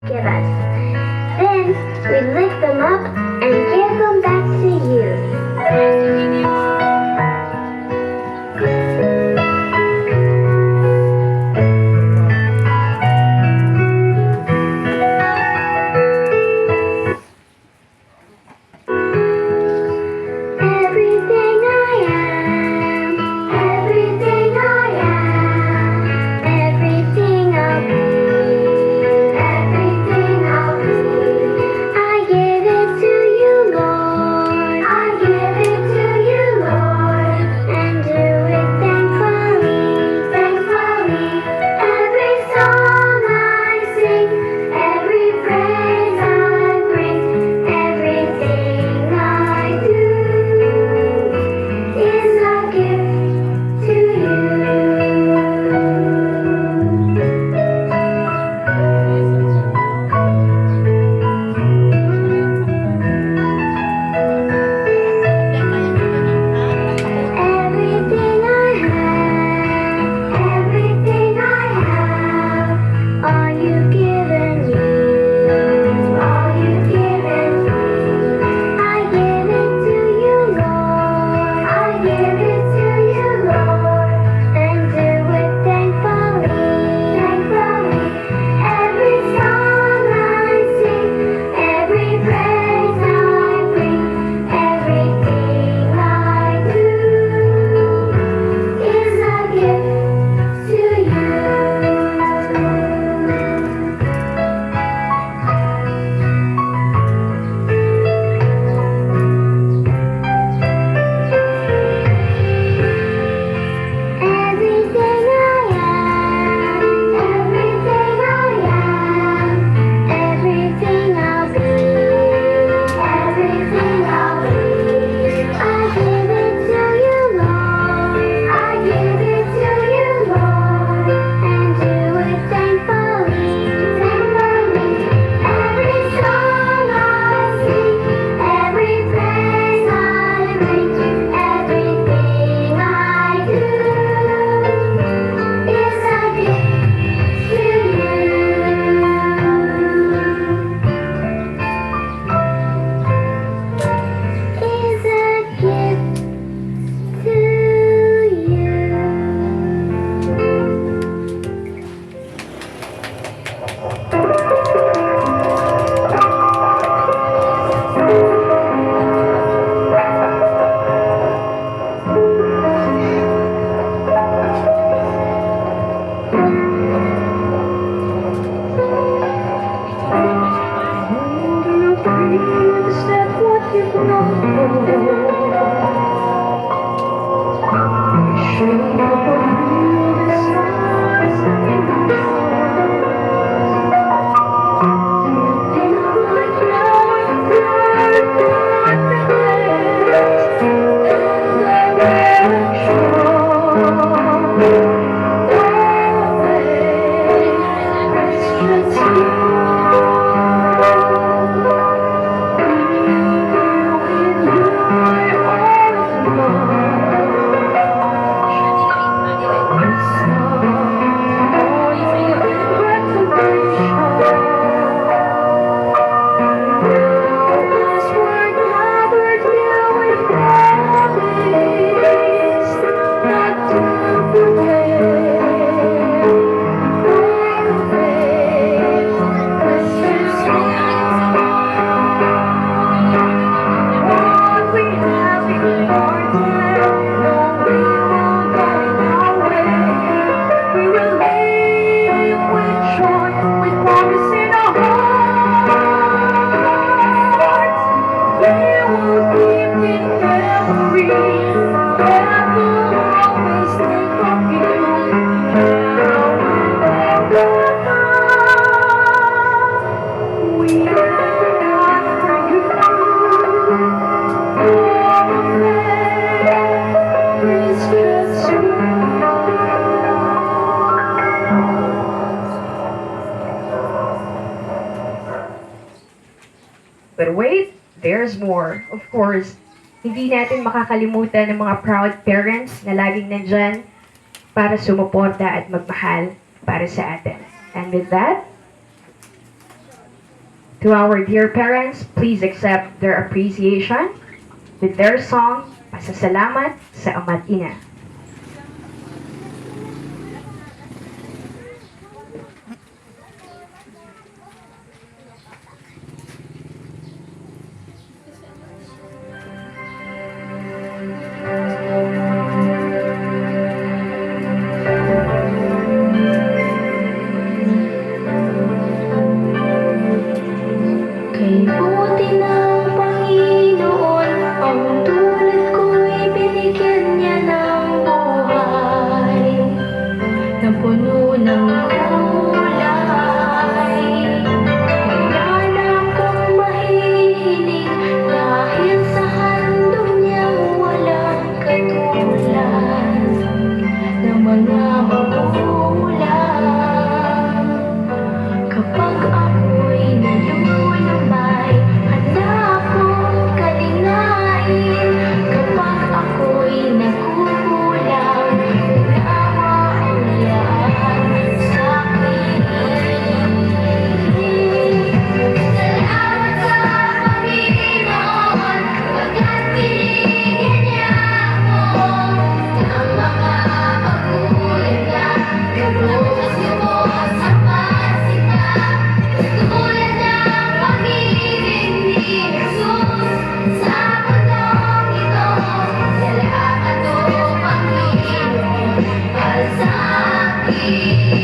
give us. Then we lift them up and give them back to you. Everything I am, everything I am, everything I'll be, everything I'll be. I give it to you, Lord. I give it to you, Lord, and do it thankfully, thankfully. Every song I sing, every praise I bring, everything I do is a gift to you. Everything I have, everything I have, all you've given me, all you've given me. I give it to you, Lord. I give it to you, Lord, and do it thankfully, thankfully. Every song I sing, every praise I bring, everything I do is a gift to you. Everything I am, everything I am, everything I'll be, everything I'll be. I give it to you, Lord. I give it to you, Lord, and do it thankfully, thankfully. Every song I sing, every praise I bring, everything I do is a gift to you. Is a gift to you. But wait, there's more. Of course, hindi natin makakalimutan ng mga proud parents na laging nandyan para sumuporta at magmahal para sa atin. And with that, To our dear parents, please accept their appreciation with their song, Pasasalamat sa Ama't Ina. Kay buti ng Panginoon, ang tulad ko'y binigyan niya ng buhay na puno ng kulay. Wala na akong mahihiling dahil sa handog niyang walang katulad ng mga magulang. Kapag ako'y nalulumay, handa akong kalingain. Kapag ako'y nagkukulang, unawa ang lahat sa'kin. Salamat sa Panginoon, pagkat binigyan niya ako ng mga magulang na lubos-lubos ang masita. Tulad ng pag-ibig ni Jesus sa mundong ito. Salamat o Panginoon, mahal sa akin.